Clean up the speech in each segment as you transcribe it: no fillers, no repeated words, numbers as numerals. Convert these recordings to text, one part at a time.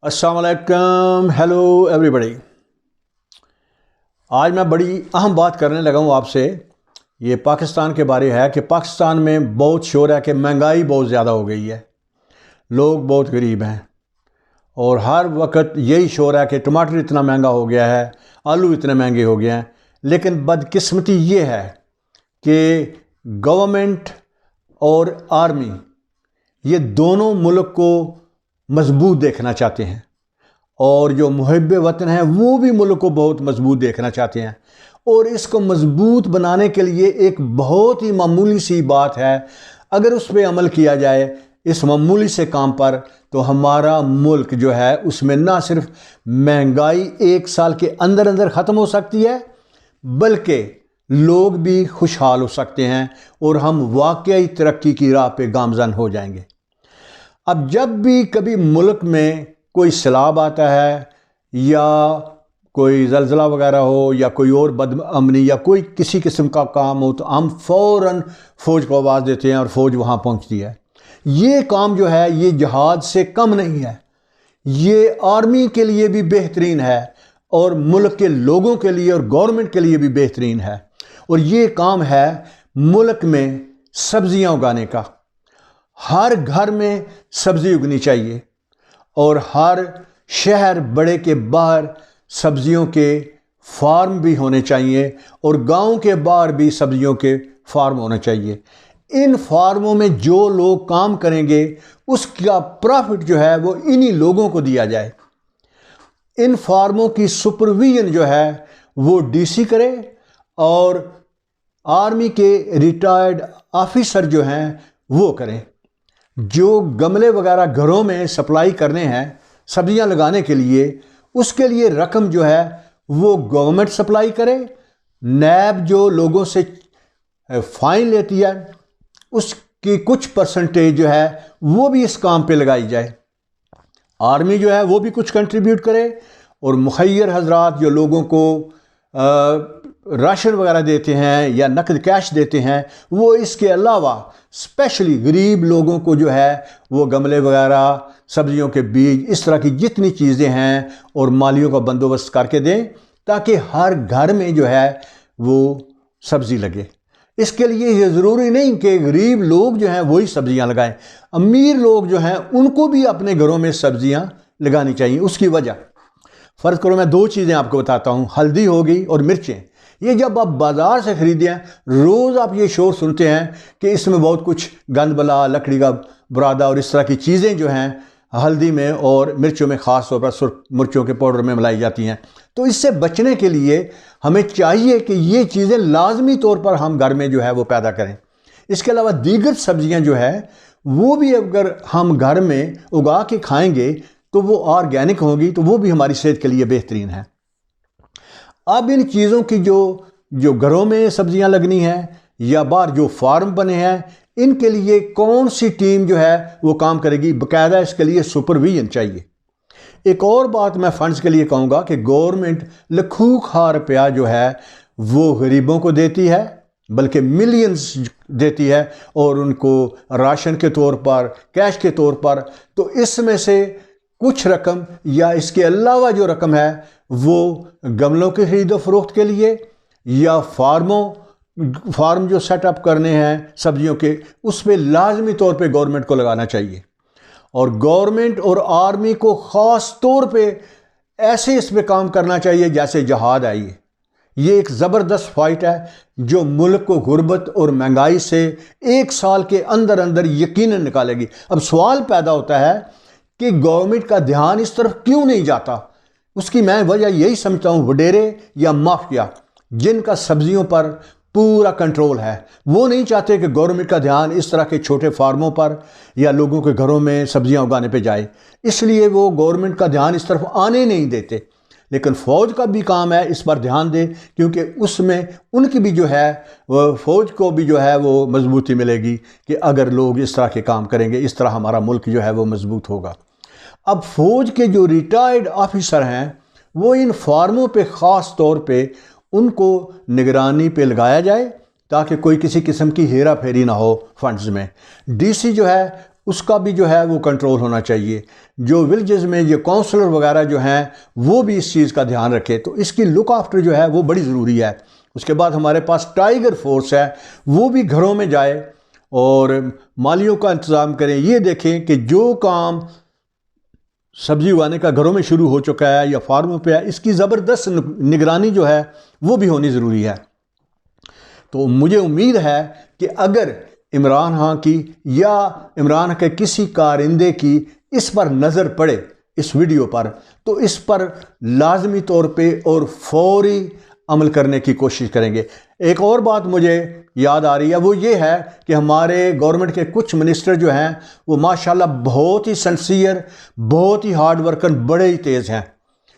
अस्सलाम वालेकुम, hello everybody. आज मैं बड़ी अहम बात करने लगा हूँ आपसे। ये पाकिस्तान के बारे है कि पाकिस्तान में बहुत शोर है कि महंगाई बहुत ज़्यादा हो गई है, लोग बहुत गरीब हैं और हर वक्त यही शोर है कि टमाटर इतना महंगा हो गया है, आलू इतने महंगे हो गए हैं। लेकिन बदकिस्मती ये है कि गवर्नमेंट और आर्मी ये दोनों मुल्क को मजबूत देखना चाहते हैं और जो मुहिब वतन हैं वो भी मुल्क को बहुत मजबूत देखना चाहते हैं। और इसको मजबूत बनाने के लिए एक बहुत ही मामूली सी बात है, अगर उस पर अमल किया जाए इस मामूली से काम पर, तो हमारा मुल्क जो है उसमें ना सिर्फ महंगाई एक साल के अंदर अंदर ख़त्म हो सकती है, बल्कि लोग भी खुशहाल हो सकते हैं और हम वाकई तरक्की की राह पे गामज़न हो जाएंगे। अब जब भी कभी मुल्क में कोई सैलाब आता है या कोई ज़लज़ला वगैरह हो या कोई और बदअमनी या कोई किसी किस्म का काम हो, तो हम फ़ौरन फ़ौज को आवाज़ देते हैं और फ़ौज वहाँ पहुँचती है। ये काम जो है ये जहाद से कम नहीं है, ये आर्मी के लिए भी बेहतरीन है और मुल्क के लोगों के लिए और गवर्नमेंट के लिए भी बेहतरीन है। और ये काम है मुल्क में सब्ज़ियाँ उगाने का। हर घर में सब्ज़ी उगनी चाहिए और हर शहर बड़े के बाहर सब्ज़ियों के फार्म भी होने चाहिए और गांव के बाहर भी सब्ज़ियों के फार्म होने चाहिए। इन फार्मों में जो लोग काम करेंगे उसका प्रॉफिट जो है वो इन्हीं लोगों को दिया जाए। इन फार्मों की सुपरविजन जो है वो डीसी करे और आर्मी के रिटायर्ड ऑफिसर जो हैं वो करें। जो गमले वगैरह घरों में सप्लाई करने हैं सब्जियां लगाने के लिए, उसके लिए रकम जो है वो गवर्नमेंट सप्लाई करे। नैब जो लोगों से फाइन लेती है उसकी कुछ परसेंटेज जो है वो भी इस काम पे लगाई जाए। आर्मी जो है वो भी कुछ कंट्रीब्यूट करे और मुखय्यर हजरात जो लोगों को राशन वगैरह देते हैं या नकद कैश देते हैं, वो इसके अलावा स्पेशली गरीब लोगों को जो है वो गमले वगैरह, सब्जियों के बीज, इस तरह की जितनी चीज़ें हैं और मालियों का बंदोबस्त करके दें ताकि हर घर में जो है वो सब्ज़ी लगे। इसके लिए ये ज़रूरी नहीं कि गरीब लोग जो हैं वही सब्ज़ियां लगाएं, अमीर लोग जो हैं उनको भी अपने घरों में सब्ज़ियां लगानी चाहिए। उसकी वजह फ़र्ज़ करो मैं दो चीज़ें आपको बताता हूँ, हल्दी हो गई और मिर्चें। ये जब आप बाज़ार से ख़रीदे हैं, रोज़ आप ये शोर सुनते हैं कि इसमें बहुत कुछ गंद बला, लकड़ी का बुरादा और इस तरह की चीज़ें जो हैं हल्दी में और मिर्चों में, ख़ास तौर पर सुर्ख मिर्चों के पाउडर में मिलाई जाती हैं। तो इससे बचने के लिए हमें चाहिए कि ये चीज़ें लाजमी तौर पर हम घर में जो है वो पैदा करें। इसके अलावा दीगर सब्ज़ियाँ जो है वो भी अगर हम घर में उगा के खाएँगे तो वो ऑर्गेनिक होगी, तो वो भी हमारी सेहत के लिए बेहतरीन है। अब इन चीज़ों की जो घरों में सब्जियां लगनी हैं या बाहर जो फार्म बने हैं, इनके लिए कौन सी टीम जो है वो काम करेगी, बाकायदा इसके लिए सुपरविजन चाहिए। एक और बात मैं फंड्स के लिए कहूँगा कि गवर्नमेंट लाखों खा रुपया जो है वो गरीबों को देती है, बल्कि मिलियंस देती है और उनको राशन के तौर पर, कैश के तौर पर। तो इसमें से कुछ रकम या इसके अलावा जो रकम है वो गमलों के खरीदो फरोख्त के लिए या फार्म जो सेटअप करने हैं सब्जियों के, उस पर लाजमी तौर पे गवर्नमेंट को लगाना चाहिए। और गवर्नमेंट और आर्मी को ख़ास तौर पे ऐसे इस पे काम करना चाहिए जैसे जहाद आई है। ये एक ज़बरदस्त फाइट है जो मुल्क को गुर्बत और महंगाई से एक साल के अंदर अंदर यकीनन निकालेगी। अब सवाल पैदा होता है कि गवर्नमेंट का ध्यान इस तरफ क्यों नहीं जाता। उसकी मैं वजह यही समझता हूँ, वडेरे या माफिया जिनका सब्जियों पर पूरा कंट्रोल है, वो नहीं चाहते कि गवर्नमेंट का ध्यान इस तरह के छोटे फार्मों पर या लोगों के घरों में सब्जियां उगाने पे जाए, इसलिए वो गवर्नमेंट का ध्यान इस तरफ आने नहीं देते। लेकिन फ़ौज का भी काम है इस पर ध्यान दे, क्योंकि उसमें उनकी भी जो है फ़ौज को भी जो है वो मजबूती मिलेगी कि अगर लोग इस तरह के काम करेंगे, इस तरह हमारा मुल्क जो है वो मजबूत होगा। अब फ़ौज के जो रिटायर्ड ऑफिसर हैं वो इन फार्मों पे ख़ास तौर पे उनको निगरानी पे लगाया जाए ताकि कोई किसी किस्म की हेरा फेरी ना हो फंड्स में। डीसी जो है اس کا بھی جو ہے وہ کنٹرول ہونا چاہیے. جو ولیجز میں یہ کونسلر وغیرہ جو ہیں وہ بھی اس چیز کا دھیان رکھے. تو اس کی لک آفٹر جو ہے وہ بڑی ضروری ہے. اس کے بعد ہمارے پاس ٹائیگر فورس ہے، وہ بھی گھروں میں جائے اور مالیوں کا انتظام کریں. یہ دیکھیں کہ جو کام سبزی اگانے کا گھروں میں شروع ہو چکا ہے یا فارموں پہ ہے، اس کی زبردست نگرانی جو ہے وہ بھی ہونی ضروری ہے. تو مجھے امید ہے کہ اگر عمران خان کی یا عمران کے کسی کارندے کی اس پر نظر پڑے اس ویڈیو پر، تو اس پر لازمی طور پہ اور فوری عمل کرنے کی کوشش کریں گے. ایک اور بات مجھے یاد آ رہی ہے، وہ یہ ہے کہ ہمارے گورنمنٹ کے کچھ منسٹر جو ہیں وہ ماشاءاللہ بہت ہی سنسیئر، بہت ہی ہارڈ ورکر، بڑے ہی تیز ہیں.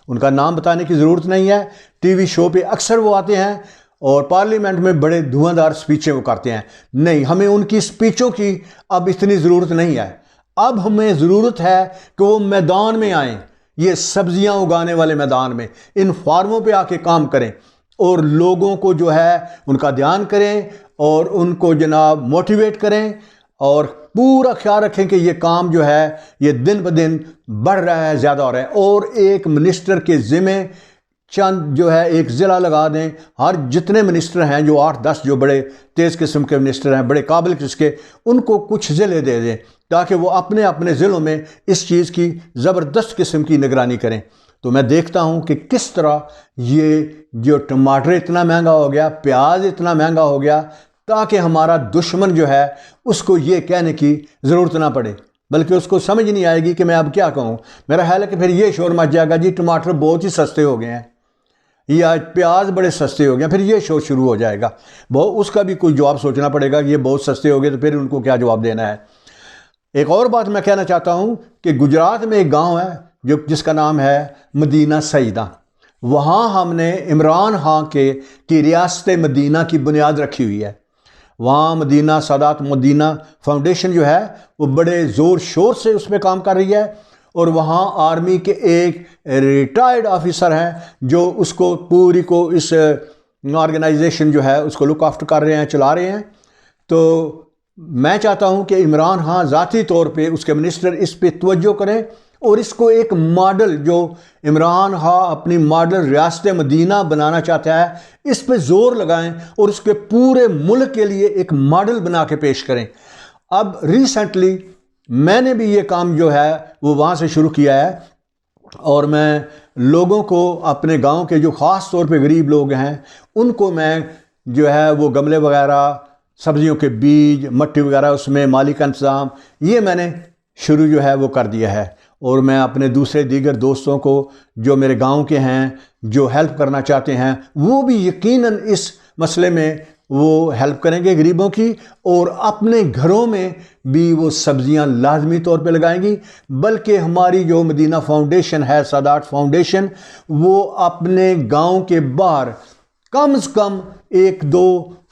ان کا نام بتانے کی ضرورت نہیں ہے. ٹی وی شو پہ اکثر وہ آتے ہیں اور پارلیمنٹ میں بڑے دھواں دار سپیچیں وہ کرتے ہیں. نہیں، ہمیں ان کی سپیچوں کی اب اتنی ضرورت نہیں ہے. اب ہمیں ضرورت ہے کہ وہ میدان میں آئیں، یہ سبزیاں اگانے والے میدان میں، ان فارموں پہ آ کے کام کریں اور لوگوں کو جو ہے ان کا دھیان کریں اور ان کو جناب موٹیویٹ کریں اور پورا خیال رکھیں کہ یہ کام جو ہے یہ دن بدن بڑھ رہا ہے، زیادہ ہو رہا ہے. اور ایک منسٹر کے ذمہ چند جو ہے ایک ضلع لگا دیں. ہر جتنے منسٹر ہیں جو 8-10 جو بڑے تیز قسم کے منسٹر ہیں، بڑے قابل قسم کے، ان کو کچھ ضلع دے دیں تاکہ وہ اپنے اپنے ضلعوں میں اس چیز کی زبردست قسم کی نگرانی کریں. تو میں دیکھتا ہوں کہ کس طرح یہ جو ٹماٹر اتنا مہنگا ہو گیا، پیاز اتنا مہنگا ہو گیا، تاکہ ہمارا دشمن جو ہے اس کو یہ کہنے کی ضرورت نہ پڑے، بلکہ اس کو سمجھ نہیں آئے گی کہ میں اب کیا کہوں. میرا خیال ہے کہ پھر یہ شور مچ جائے گا، جی ٹماٹر بہت ہی سستے ہو گئے ہیں یا پیاز بڑے سستے ہو گئے، پھر یہ شور شروع ہو جائے گا. اس کا بھی کوئی جواب سوچنا پڑے گا کہ یہ بہت سستے ہو گئے تو پھر ان کو کیا جواب دینا ہے. ایک اور بات میں کہنا چاہتا ہوں کہ گجرات میں ایک گاؤں ہے جس کا نام ہے مدینہ سعیدہ. وہاں ہم نے عمران خان کی ریاست مدینہ کی بنیاد رکھی ہوئی ہے. وہاں مدینہ سادات مدینہ فاؤنڈیشن جو ہے وہ بڑے زور شور سے اس میں کام کر رہی ہے، اور وہاں آرمی کے ایک ریٹائرڈ آفیسر ہیں جو اس کو پوری کو اس آرگنائزیشن جو ہے اس کو لک آفٹر کر رہے ہیں، چلا رہے ہیں. تو میں چاہتا ہوں کہ عمران خان ذاتی طور پہ اس کے منسٹر اس پہ توجہ کریں اور اس کو ایک ماڈل جو عمران خان اپنی ماڈل ریاست مدینہ بنانا چاہتا ہے اس پہ زور لگائیں اور اس کے پورے ملک کے لیے ایک ماڈل بنا کے پیش کریں. اب ریسنٹلی میں نے بھی یہ کام جو ہے وہ وہاں سے شروع کیا ہے، اور میں لوگوں کو اپنے گاؤں کے جو خاص طور پہ غریب لوگ ہیں ان کو میں جو ہے وہ گملے وغیرہ، سبزیوں کے بیج، مٹی وغیرہ، اس میں مالی کا انتظام یہ میں نے شروع جو ہے وہ کر دیا ہے. اور میں اپنے دوسرے دیگر دوستوں کو جو میرے گاؤں کے ہیں جو ہیلپ کرنا چاہتے ہیں وہ بھی یقیناً اس مسئلے میں وہ ہیلپ کریں گے غریبوں کی، اور اپنے گھروں میں بھی وہ سبزیاں لازمی طور پہ لگائیں گی. بلکہ ہماری جو مدینہ فاؤنڈیشن ہے، سادات فاؤنڈیشن، وہ اپنے گاؤں کے باہر کم از کم 1-2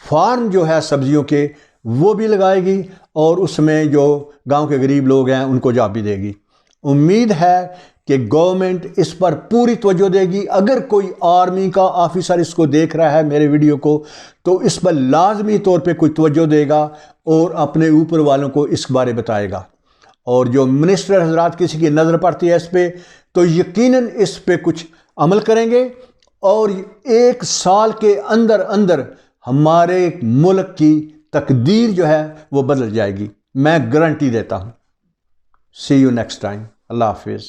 فارم جو ہے سبزیوں کے وہ بھی لگائے گی، اور اس میں جو گاؤں کے غریب لوگ ہیں ان کو جاب بھی دے گی. امید ہے کہ گورنمنٹ اس پر پوری توجہ دے گی. اگر کوئی آرمی کا آفیسر اس کو دیکھ رہا ہے میرے ویڈیو کو، تو اس پر لازمی طور پہ کوئی توجہ دے گا اور اپنے اوپر والوں کو اس بارے بتائے گا. اور جو منسٹر حضرات کسی کی نظر پڑتی ہے اس پہ، تو یقیناً اس پہ کچھ عمل کریں گے، اور 1 سال کے اندر اندر ہمارے ملک کی تقدیر جو ہے وہ بدل جائے گی. میں گارنٹی دیتا ہوں. See you next time. اللہ حافظ.